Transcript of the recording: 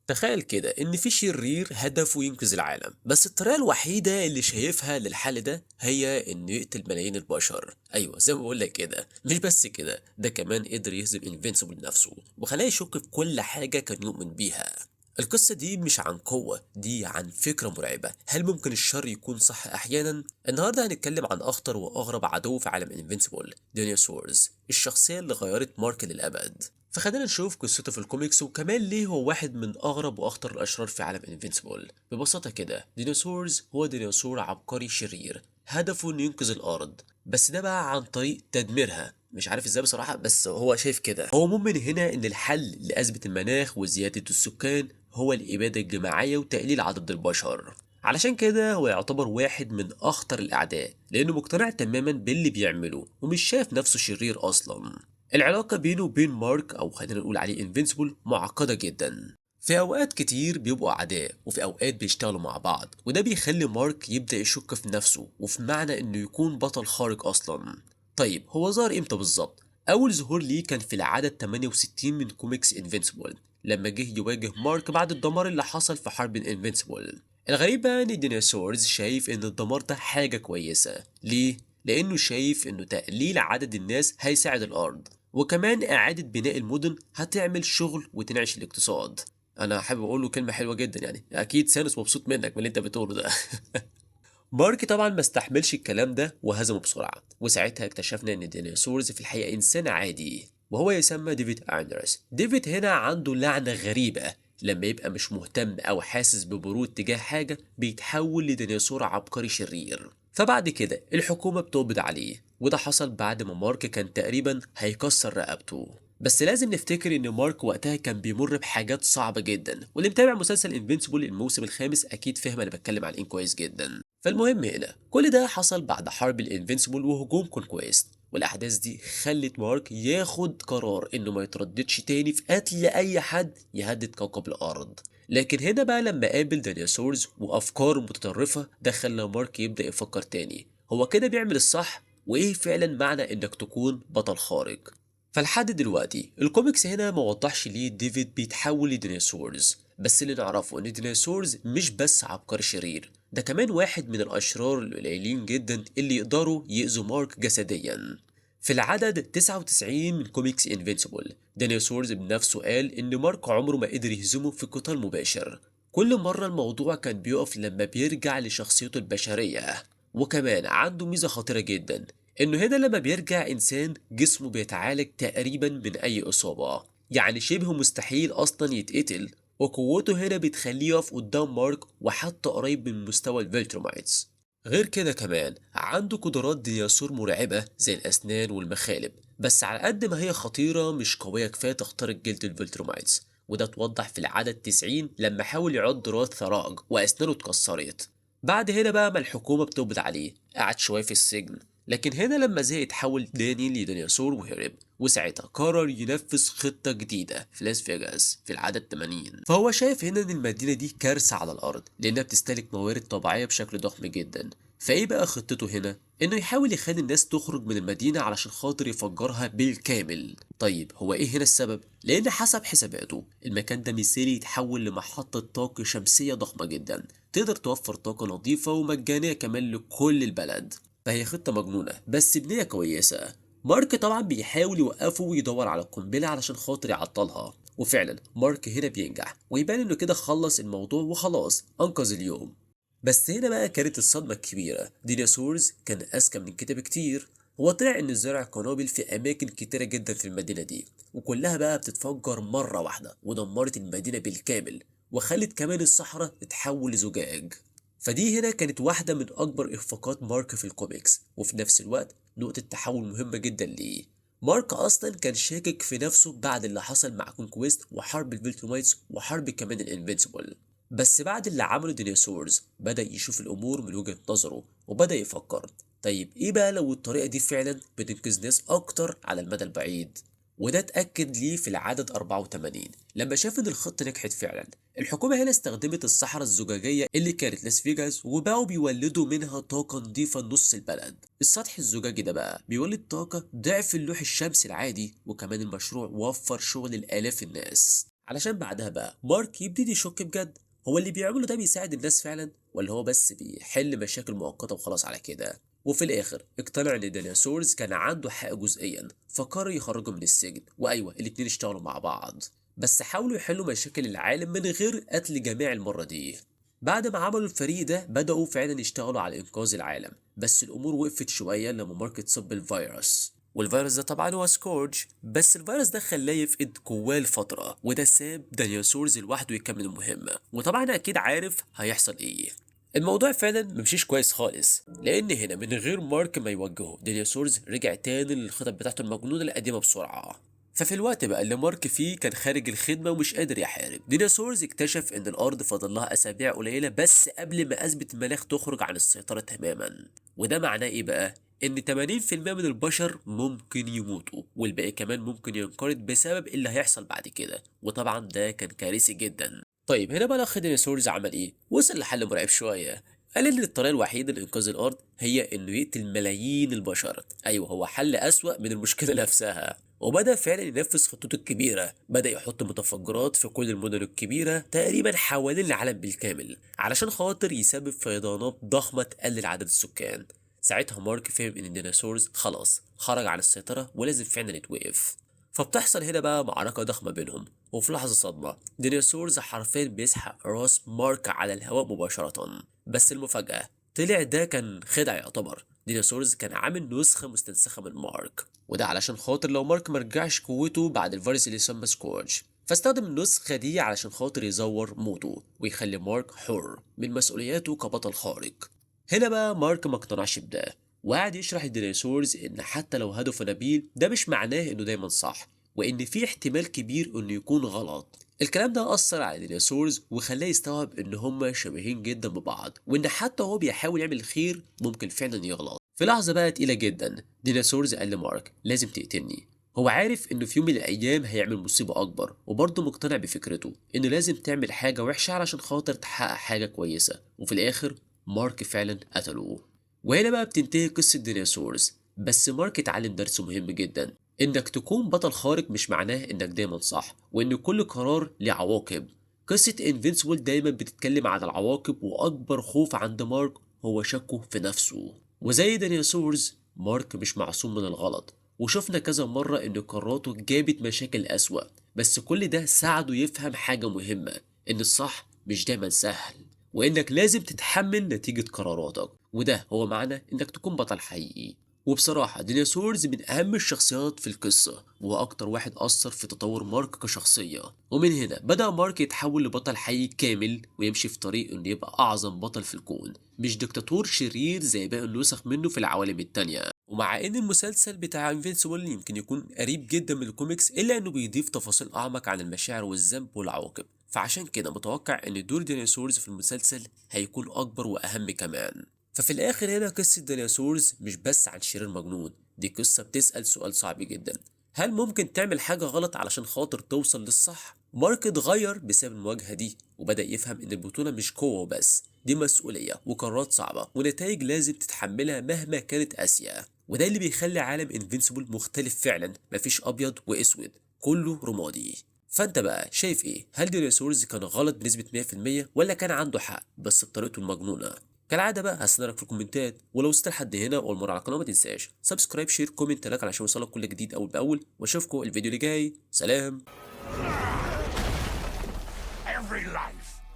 تخيل كده إن في شرير هدفه ينقذ العالم، بس الطريقة الوحيدة اللي شايفها للحل ده هي إنه يقتل ملايين البشر. أيوة زي ما بقولك كده، مش بس كده، ده كمان قدر يهزم انفينسيبل نفسه وخلاه يشك في كل حاجة كان يؤمن بيها. القصة دي مش عن قوة، دي عن فكرة مرعبة. هل ممكن الشر يكون صح أحيانا؟ النهاردة هنتكلم عن أخطر وأغرب عدو في عالم انفينسيبل، ديناصورز، الشخصية اللي غيرت مارك للأبد. فخلينا نشوف قصته في الكوميكس وكمان ليه هو واحد من أغرب وأخطر الأشرار في عالم انفينسيبل. ببساطة كده، ديناصورز هو ديناصور عبقري شرير هدفه إنه ينقذ الأرض، بس ده بقى عن طريق تدميرها. مش عارف ازاي بصراحة، بس هو شايف كده. هو مؤمن هنا ان الحل لأزمة المناخ وزيادة السكان هو الإبادة الجماعية وتقليل عدد البشر. علشان كده هو يعتبر واحد من أخطر الأعداء، لأنه مقتنع تماما باللي بيعمله ومش شايف نفسه شرير أصلا. العلاقة بينه وبين مارك، أو خلينا نقول عليه انفينسيبل، معقدة جدا. في أوقات كتير بيبقوا أعداء وفي أوقات بيشتغلوا مع بعض، وده بيخلي مارك يبدأ يشك في نفسه وفي معنى إنه يكون بطل خارق أصلا. طيب هو ظهر إمتى بالظبط؟ أول ظهور ليه كان في العدد 68 من كوميكس انفينسيبل، لما جه يواجه مارك بعد الدمار اللي حصل في حرب انفينسيبل. الغريب بقى ان الديناصورز شايف ان الدمار ده حاجة كويسة. ليه؟ لانه شايف انه تقليل عدد الناس هيساعد الارض، وكمان اعادة بناء المدن هتعمل شغل وتنعش الاقتصاد. انا حابب اقول له كلمة حلوة جدا، يعني اكيد سانوس مبسوط منك من اللي انت بتقوله ده. مارك طبعا ما استحملش الكلام ده وهزمه بسرعة، وساعتها اكتشفنا ان الديناصورز في الحقيقة انسان عادي، وهو يسمى ديفيد اندرس. ديفيد هنا عنده لعنة غريبة، لما يبقى مش مهتم او حاسس ببرود تجاه حاجة بيتحول لديناصور عبقري شرير. فبعد كده الحكومة بتقبض عليه، وده حصل بعد ما مارك كان تقريبا هيكسر رقبته. بس لازم نفتكر ان مارك وقتها كان بيمر بحاجات صعبة جدا، واللي متابع مسلسل انفينسيبل الموسم الخامس اكيد فاهم انا بتكلم عن ايه كويس جدا. فالمهم هنا كل ده حصل بعد حرب الانفينسيبل وهجوم كونكويست، والاحداث دي خلت مارك ياخد قرار انه ما يترددش تاني في قتل اي حد يهدد كوكب الارض. لكن هنا بقى لما قابل ديناصورز وافكار متطرفة، ده خلى مارك يبدأ يفكر تاني، هو كده بيعمل الصح؟ وايه فعلا معنى انك تكون بطل خارق؟ فلحد دلوقتي الكوميكس هنا ما وضحش ليه ديفيد بيتحول لديناصورز، بس اللي نعرفه ان ديناصورز مش بس عبقري شرير، ده كمان واحد من الاشرار القليلين جدا اللي يقدروا يأذوا مارك جسديا. في العدد 99 من كوميكس انفينسيبل، ديناصورز بنفسه قال ان مارك عمره ما قدر يهزمه في قتال مباشر. كل مرة الموضوع كان بيقف لما بيرجع لشخصيته البشرية. وكمان عنده ميزة خطيرة جدا، انه هنا لما بيرجع انسان جسمه بيتعالج تقريبا من اي اصابة، يعني شبه مستحيل اصلا يتقتل. وقوته هنا بتخليه يقف قدام مارك وحتى قريب من مستوى الفيلترومايتس. غير كده كمان عنده قدرات ديناصور مرعبة زي الأسنان والمخالب، بس على قد ما هي خطيرة مش قوية كفاية تخترق جلد الفيلترومايتس. وده اتوضح في العدد 90 لما حاول يعض راس ثراج وأسنانه اتكسرت. بعد هنا بقى ما الحكومة بتقبض عليه قعد شوية في السجن، لكن هنا لما زهق اتحول تاني لديناصور وهرب، وساعتها قرر ينفذ خطة جديدة في لاس فيجاس في العدد 80. فهو شايف هنا ان المدينة دي كارثة على الارض لانها بتستهلك موارد طبيعية بشكل ضخم جدا. فايه بقى خطته هنا؟ انه يحاول يخلي الناس تخرج من المدينة علشان خاطر يفجرها بالكامل. طيب هو ايه هنا السبب؟ لان حسب حساباته المكان ده مثالي يتحول لمحطة طاقة شمسية ضخمة جدا، تقدر توفر طاقة نظيفة ومجانية كمان لكل البلد. فهي خطة مجنونة بس بنية كويسة. مارك طبعا بيحاول يوقفه ويدور على القنبلة علشان خاطر يعطلها، وفعلا مارك هنا بينجح ويبان انه كده خلص الموضوع وخلاص انقذ اليوم. بس هنا بقى كانت الصدمة الكبيرة، ديناصورز كان أذكى من كده بكتير. هو طلع إن زرع قنابل في أماكن كتيرة جدا في المدينة دي، وكلها بقى بتتفجر مرة واحدة ودمرت المدينة بالكامل، وخلت كمان الصحراء تتحول لزجاج. فدي هنا كانت واحدة من أكبر إخفاقات مارك في الكوميكس، وفي نفس الوقت نقطة تحول مهمة جدا ليه. مارك أصلا كان شاكك في نفسه بعد اللي حصل مع كونكويست وحرب الفيلترومايتس وحرب كمان الانفينسيبل. بس بعد اللي عمله ديناصورز بدأ يشوف الأمور من وجهة نظره وبدأ يفكر، طيب إيه بقى لو الطريقة دي فعلا بتنقذ ناس أكتر على المدى البعيد؟ وده اتأكد ليه في العدد 84 لما شاف إن الخطة نجحت فعلا. الحكومة هنا استخدمت الصحراء الزجاجية اللي كانت لاس فيجاس وبقوا بيولدوا منها طاقة نظيفة لنص البلد. السطح الزجاجي ده بقى بيولد طاقة ضعف اللوح الشمسي العادي، وكمان المشروع وفر شغل لآلاف الناس. علشان بعدها بقى مارك يبتدي يشك بجد، هو اللي بيعمله ده بيساعد الناس فعلا ولا هو بس بيحل مشاكل مؤقتة وخلاص على كده. وفي الآخر اقتنع إن ديناصورز كان عنده حق جزئيا، فقرر يخرجه من السجن، وأيوه الاتنين اشتغلوا مع بعض، بس حاولوا يحلوا مشاكل العالم من غير قتل جميع المرة دي. بعد ما عملوا الفريق ده بدأوا فعلا يشتغلوا على إنقاذ العالم، بس الأمور وقفت شوية لما مارك اتصاب بالفيروس، والفيروس ده طبعا هو سكورج، بس الفيروس ده خلاه يفقد قواه لفترة، وده ساب ديناصورز لوحده يكمل المهمة، وطبعا أكيد عارف هيحصل إيه. الموضوع فعلا ممشيش كويس خالص، لأن هنا من غير مارك ما يوجهه ديناصورز رجع تاني للخطط بتاعته المجنونة القديمة بسرعة. ففي الوقت بقى اللي مارك فيه كان خارج الخدمة ومش قادر يحارب، ديناصورز اكتشف ان الارض فاضل لها اسابيع قليلة بس قبل ما ازمة المناخ تخرج عن السيطرة تماما. وده معناه ايه بقى؟ ان 80% من البشر ممكن يموتوا، والباقي كمان ممكن ينقرض بسبب اللي هيحصل بعد كده، وطبعا ده كان كارثي جدا. طيب هنا بقى الاخ ديناصورز عمل ايه؟ وصل لحل مرعب شوية، قال ان الطريقة الوحيدة لإنقاذ الأرض هي إنه يقتل ملايين البشر. أيوه هو حل أسوأ من المشكلة نفسها، وبدأ فعلا ينفذ خطته الكبيرة، بدأ يحط متفجرات في كل المدن الكبيرة تقريبا حوالين العالم بالكامل علشان خاطر يسبب فيضانات ضخمة تقلل عدد السكان. ساعتها مارك فهم إن الديناصورز خلاص خرج عن السيطرة ولازم فعلا يتوقف. فبتحصل هنا بقى معركة ضخمة بينهم، وفي لحظة صدمة ديناصورز حرفيا بيسحق راس مارك على الهواء مباشرة. بس المفاجأة طلع ده كان خدعة يعتبر، ديناصورز كان عامل نسخة مستنسخة من مارك، وده علشان خاطر لو مارك مرجعش قوته بعد الفيروس اللي يسمى سكورج، فاستخدم النسخة دي علشان خاطر يزور موته ويخلي مارك حر من مسؤولياته كبطل خارق. هنا بقى مارك ما اقتنعش بده، وقعد يشرح للديناصورز ان حتى لو هدفه نبيل ده مش معناه انه دايما صح، وان في احتمال كبير انه يكون غلط. الكلام ده اثر على الديناصورز وخلاه يستوعب ان هما شبيهين جدا ببعض، وان حتى هو بيحاول يعمل الخير ممكن فعلا يغلط. في لحظه بقى تقيله جدا ديناصورز قال لمارك لازم تقتلني، هو عارف انه في يوم من الايام هيعمل مصيبه اكبر، وبرضه مقتنع بفكرته انه لازم تعمل حاجه وحشه علشان خاطر تحقق حاجه كويسه، وفي الاخر مارك فعلا قتله. وهنا بقى بتنتهي قصة ديناصورز، بس مارك اتعلم درس مهم جدا، انك تكون بطل خارق مش معناه انك دايما صح، وان كل قرار له عواقب. قصة انفينسيبل دايما بتتكلم عن العواقب، واكبر خوف عند مارك هو شكه في نفسه. وزي ديناصورز مارك مش معصوم من الغلط، وشفنا كذا مرة ان قراراته جابت مشاكل اسوأ، بس كل ده ساعده يفهم حاجة مهمة، ان الصح مش دايما سهل، وانك لازم تتحمل نتيجة قراراتك، وده هو معنى انك تكون بطل حقيقي. وبصراحة ديناصورز من أهم الشخصيات في القصة، وهو أكتر واحد أثر في تطور مارك كشخصية، ومن هنا بدأ مارك يتحول لبطل حقيقي كامل ويمشي في طريق إنه يبقى أعظم بطل في الكون، مش دكتاتور شرير زي باقي النسخ منه في العوالم التانية. ومع ان المسلسل بتاع انفينسيبل يمكن يكون قريب جدا من الكوميكس، الا انه بيضيف تفاصيل اعمق عن المشاعر والذنب والعواقب، فعشان كده متوقع ان دور ديناصورز في المسلسل هيكون اكبر واهم كمان. ففي الاخر هنا قصة ديناصورز مش بس عن شرير مجنون، دي قصة بتسأل سؤال صعب جدا، هل ممكن تعمل حاجة غلط علشان خاطر توصل للصح؟ مارك اتغير بسبب المواجهة دي، وبدأ يفهم ان البطولة مش قوة بس، دي مسؤولية وقرارات صعبة ونتائج لازم تتحملها مهما كانت قاسية. وده اللي بيخلي عالم انفينسيبل مختلف فعلا، مفيش ابيض واسود، كله رمادي. فانت بقى شايف ايه؟ هل ديناصورز كان غلط بنسبة 100% ولا كان عنده حق بس بطريقته المجنونة؟ كالعادة بقى هستناك في الكومنتات، ولو وصلت لحد هنا اول مرة على القناة ما تنساش سبسكرايب شير كومنت لايك علشان يوصلك كل جديد اول باول، واشوفكم الفيديو اللي جاي. سلام. Every life